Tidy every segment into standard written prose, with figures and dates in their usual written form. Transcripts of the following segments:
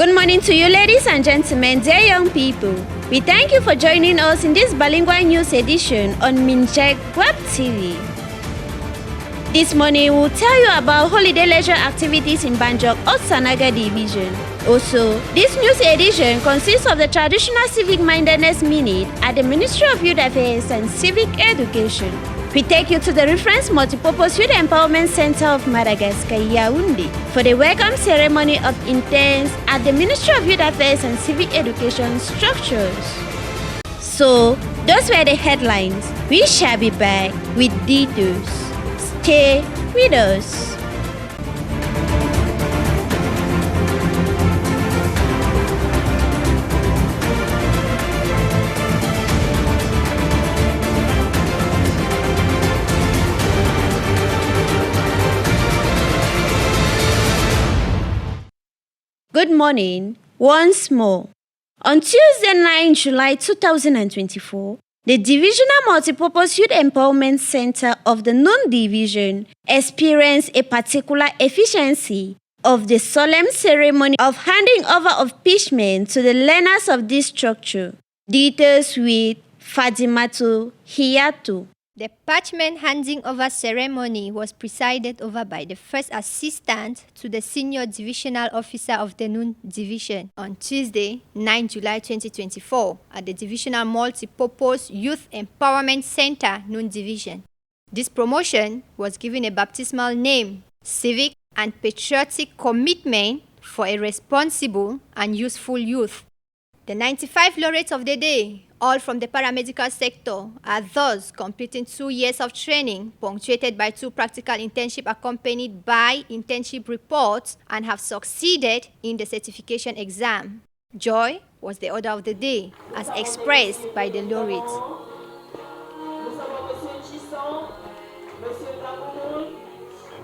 Good morning to you, ladies and gentlemen, dear young people. We thank you for joining us in this bilingual news edition on MINJEC Web TV. This morning, we'll tell you about holiday leisure activities in Mbandjock, Sanaga Division. Also, this news edition consists of the traditional civic-mindedness minute at the Ministry of Youth Affairs and Civic Education. We take you to the Reference Multipurpose Youth Empowerment Center of Madagascar, Yaoundé, for the welcome ceremony of interns at the Ministry of Youth Affairs and Civic Education structures. So, those were the headlines. We shall be back with details. Stay with us. Good morning once more. On Tuesday, 9 July 2024, the Divisional Multipurpose Youth Empowerment Center of the NOUN Division experienced a particular efficiency of the solemn ceremony of handing over of pitchmen to the learners of this structure. Details with Fadimatu Hiyato. The parchment handing over ceremony was presided over by the first assistant to the senior divisional officer of the NOUN division on Tuesday, 9 July 2024 at the Divisional Multipurpose Youth Empowerment Center, NOUN division. This promotion was given a baptismal name, Civic and Patriotic Commitment for a Responsible and Useful Youth. The 95 laureates of the day, all from the paramedical sector, are thus completing 2 years of training, punctuated by 2 practical internships accompanied by internship reports, and have succeeded in the certification exam. Joy was the order of the day, as expressed by the laureates.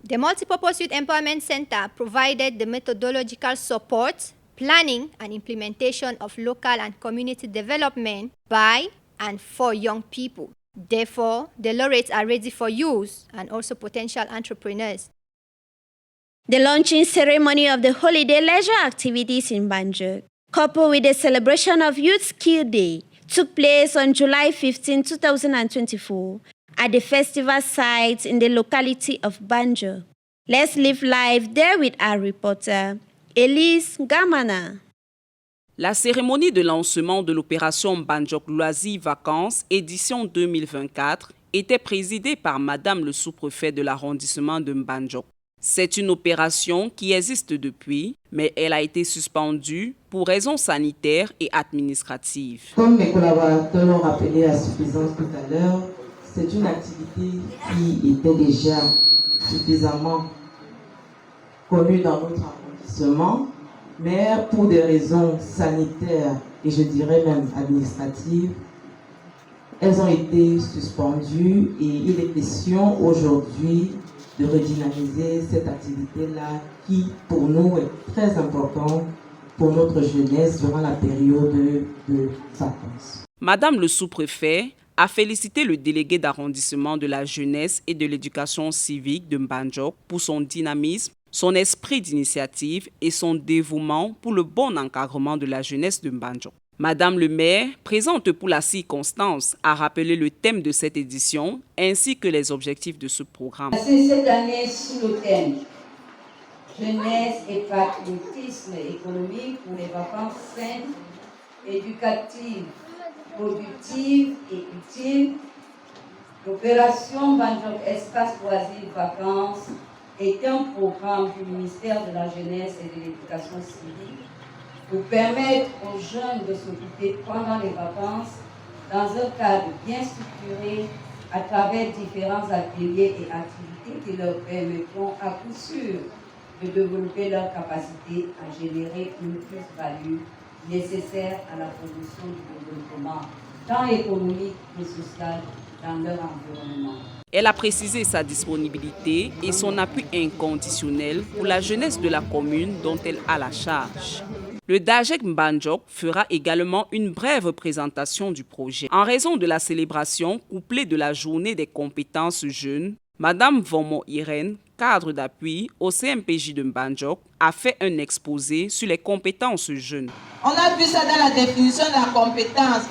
The Multipurpose Youth Empowerment Center provided the methodological support, planning and implementation of local and community development by and for young people. Therefore, the laureates are ready for use and also potential entrepreneurs. The launching ceremony of the holiday leisure activities in Mbandjock, coupled with the celebration of Youth Skill Day, took place on July 15, 2024 at the festival site in the locality of Mbandjock. Let's live live there with our reporter, Elise Gamana. La cérémonie de lancement de l'opération Mbandjock loisirs, vacances, édition 2024, était présidée par Madame le sous-préfet de l'arrondissement de Mbandjock. C'est une opération qui existe depuis, mais elle a été suspendue pour raisons sanitaires et administratives. Comme mes collaborateurs l'ont rappelé à suffisance tout à l'heure, c'est une activité qui était déjà suffisamment connue dans notre arrondissement, mais pour des raisons sanitaires et je dirais même administratives, elles ont été suspendues et il est question aujourd'hui de redynamiser cette activité-là qui pour nous est très importante pour notre jeunesse durant la période de vacances. Madame le sous-préfet a félicité le délégué d'arrondissement de la jeunesse et de l'éducation civique de Mbandjock pour son dynamisme, son esprit d'initiative et son dévouement pour le bon encadrement de la jeunesse de Mbandjock. Madame le maire, présente pour la circonstance, a rappelé le thème de cette édition ainsi que les objectifs de ce programme. Cette année sous le thème jeunesse et patriotisme économique pour les vacances saines, éducatives, productives et utiles, l'opération Mbandjock Espace Loisirs Vacances est un programme du ministère de la Jeunesse et de l'Éducation civique pour permettre aux jeunes de s'occuper pendant les vacances dans un cadre bien structuré à travers différents ateliers et activités qui leur permettront à coup sûr de développer leur capacité à générer une plus-value nécessaire à la promotion du développement tant économique que social dans leur environnement. Elle a précisé sa disponibilité et son appui inconditionnel pour la jeunesse de la commune dont elle a la charge. Le DAGEC Mbandjock fera également une brève présentation du projet. En raison de la célébration couplée de la journée des compétences jeunes, Madame Vomo Irène, cadre d'appui au CMPJ de Mbandjock, a fait un exposé sur les compétences jeunes. On a vu ça dans la définition de la compétence.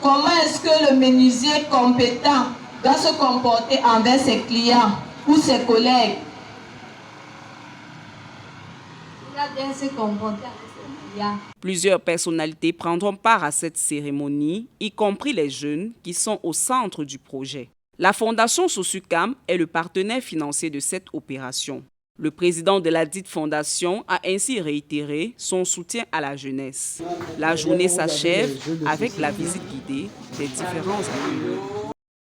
Comment est-ce que le menuisier compétent doit se comporter envers ses clients ou ses collègues? Il doit bien se comporter avec ses clients. Plusieurs personnalités prendront part à cette cérémonie, y compris les jeunes qui sont au centre du projet. La Fondation Sosucam est le partenaire financier de cette opération. Le président de la dite fondation a ainsi réitéré son soutien à la jeunesse. La journée s'achève avec la visite guidée des différents acteurs.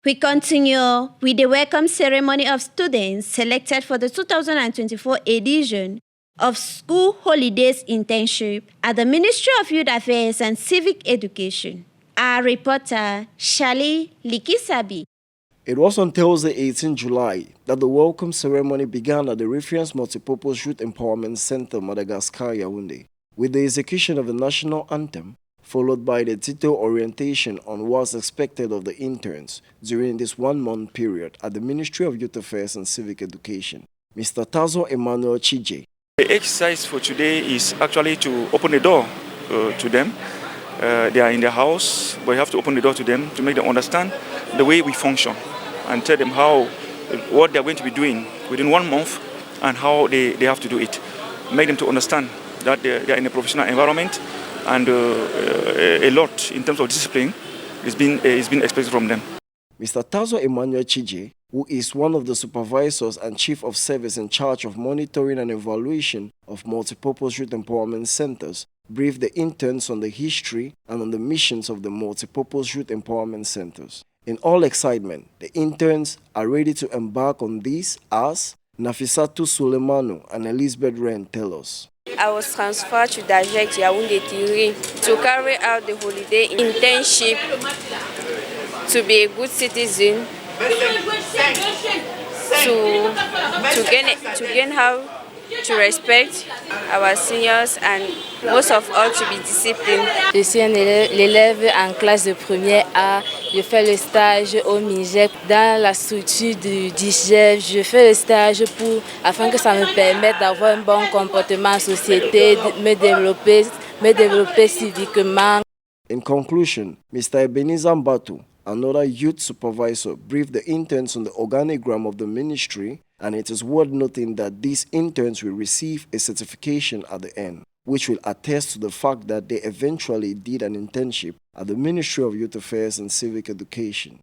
We continue with the welcome ceremony of students selected for the 2024 edition of School Holidays Internship at the Ministry of Youth Affairs and Civic Education. Our reporter, Shali Likisabi. It was on Thursday, 18 July, that the welcome ceremony began at the Reference Multipurpose Youth Empowerment Center, Madagascar, Yaoundé, with the execution of the national anthem, followed by the detailed orientation on what's expected of the interns during this one-month period at the Ministry of Youth Affairs and Civic Education. Mr. Tazo Emmanuel Chije. The exercise for today is actually to open the door to them. They are in the house, but you have to open the door to them to make them understand the way we function and tell them what they're going to be doing within 1 month and how they have to do it. Make them to understand that they're in a professional environment and a lot in terms of discipline is being expected from them. Mr. Tazo Emmanuel Chije, who is one of the supervisors and chief of service in charge of monitoring and evaluation of multipurpose youth empowerment centers, briefed the interns on the history and on the missions of the multipurpose youth empowerment centers. In all excitement, the interns are ready to embark on this as Nafisatu Sulemanu and Elizabeth Wren tell us. I was transferred to MINJEC Yaoundé to carry out the holiday internship to be a good citizen, to gain how to respect our seniors and most of all to be disciplined. Je suis un élève en classe de première A. Je fais le stage au MINJEC dans la structure du DIGEF. Je fais le stage afin que ça me permette d'avoir un bon comportement en société, de me développer civiquement. In conclusion, Mr. Ebenezer Mbatu, another youth supervisor, briefed the interns on the organigram of the ministry, and it is worth noting that these interns will receive a certification at the end, which will attest to the fact that they eventually did an internship at the Ministry of Youth Affairs and Civic Education.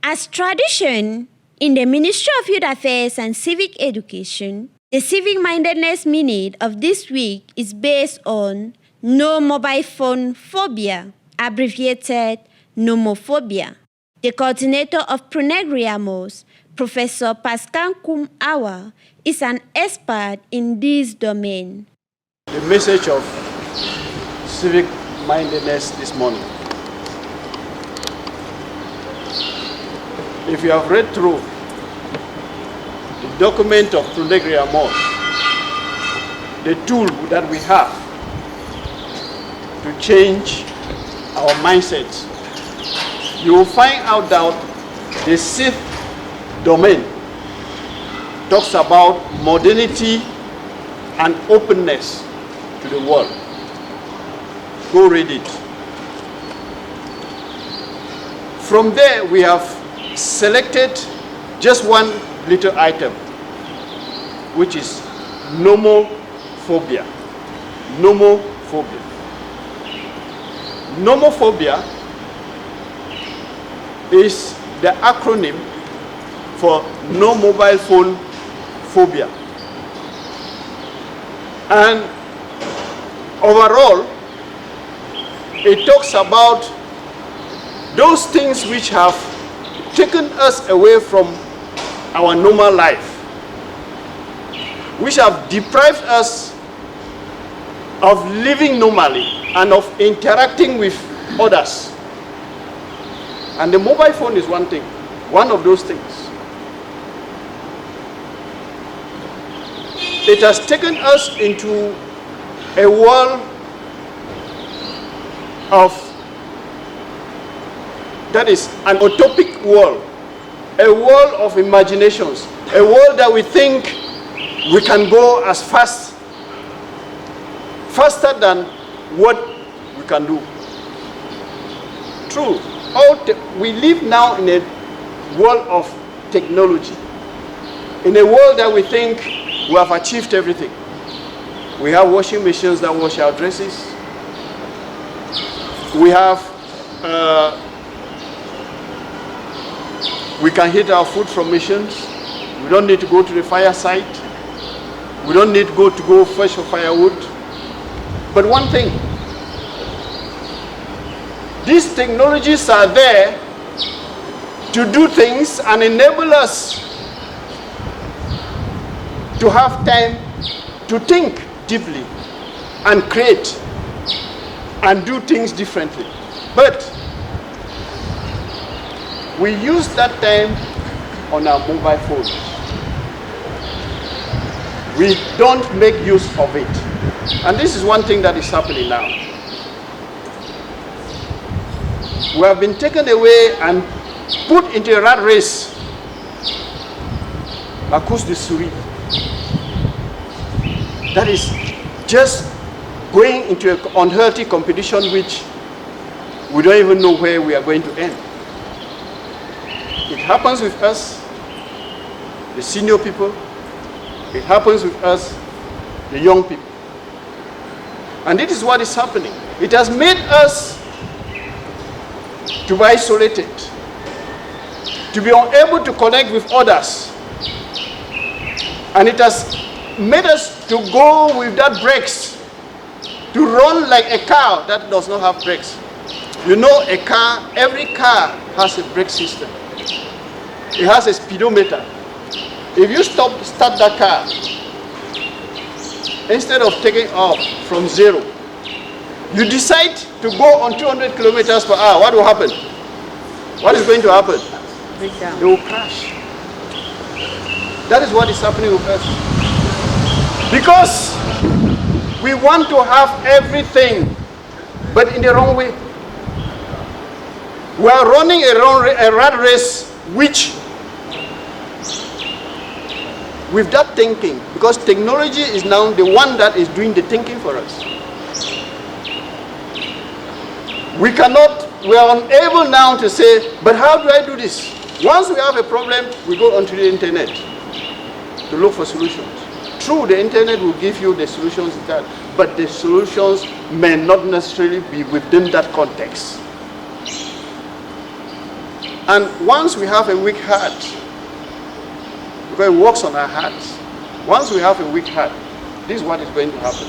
As tradition in the Ministry of Youth Affairs and Civic Education, the civic-mindedness minute of this week is based on no mobile phone phobia, abbreviated Nomophobie. The coordinator of Pronegriamos, Professor Pascal Koum Awa, is an expert in this domain. The message of civic mindedness this morning. If you have read through the document of Pronegriamos, the tool that we have to change our mindsets, you will find out that the civic domain talks about modernity and openness to the world. Go read it. From there, we have selected just one little item, which is nomophobia. Nomophobia. Nomophobia is the acronym for no mobile phone phobia. And overall, it talks about those things which have taken us away from our normal life, which have deprived us of living normally and of interacting with others. And the mobile phone is one thing, one of those things. It has taken us into a world that is an utopic world a world of imaginations, a world that we think we can go as faster than what we can do. True, we live now in a world of technology, in a world that we think we have achieved everything. We have washing machines that wash our dresses. We have, we can heat our food from machines. We don't need to go to the fireside. We don't need to go fetch for firewood. But one thing, these technologies are there to do things and enable us to have time to think deeply and create and do things differently. But we use that time on our mobile phones. We don't make use of it. And this is one thing that is happening now. We have been taken away and put into a rat race à cause de souris. That is just going into an unhealthy competition which we don't even know where we are going to end. It happens with us, the senior people. It happens with us, the young people. And this is what is happening. It has made us to be isolated, to be unable to connect with others. And it has made us to go without brakes, to run like a car that does not have brakes. You know, a car, every car has a brake system. It has a speedometer. If you start that car, instead of taking off from zero, you decide to go on 200 kilometers per hour, what will happen? What is going to happen? It will crash. That is what is happening with us. Because we want to have everything, but in the wrong way. We are running a rat race which, with that thinking, because technology is now the one that is doing the thinking for us. We are unable now to say, but how do I do this? Once we have a problem, we go onto the internet to look for solutions. True, the internet will give you the solutions, but the solutions may not necessarily be within that context. And once we have a weak heart, because it works on our hearts, once we have a weak heart, this is what is going to happen.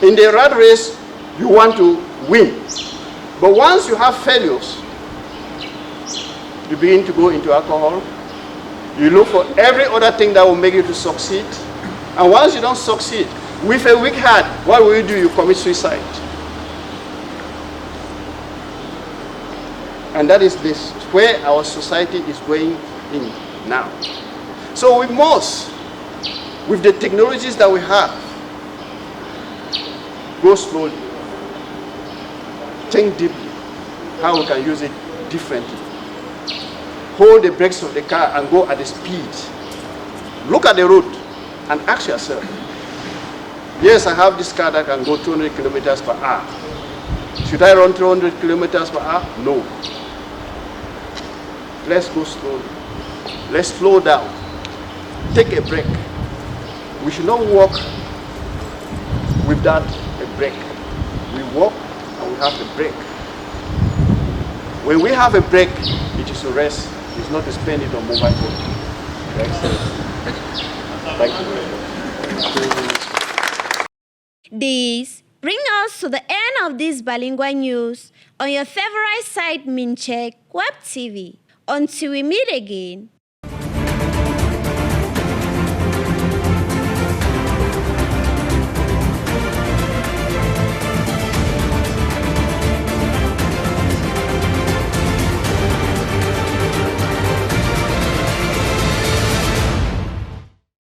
In the rat race, you want to win. But once you have failures, you begin to go into alcohol. You look for every other thing that will make you to succeed. And once you don't succeed, with a weak heart, what will you do? You commit suicide. And that is this where our society is going in now. So we must, with the technologies that we have, go slowly. Think deeply how we can use it differently. Hold the brakes of the car and go at the speed. Look at the road and ask yourself, yes, I have this car that can go 200 kilometers per hour. Should I run 200 kilometers per hour? No. Let's go slowly. Let's slow down. Take a break. We should not walk without a break. We walk and we have a break. When we have a break, it is to rest. It's not to spend it on mobile phone. Thank you very much. This brings us to the end of this bilingual news on your favorite site MINJEC Web TV. Until we meet again,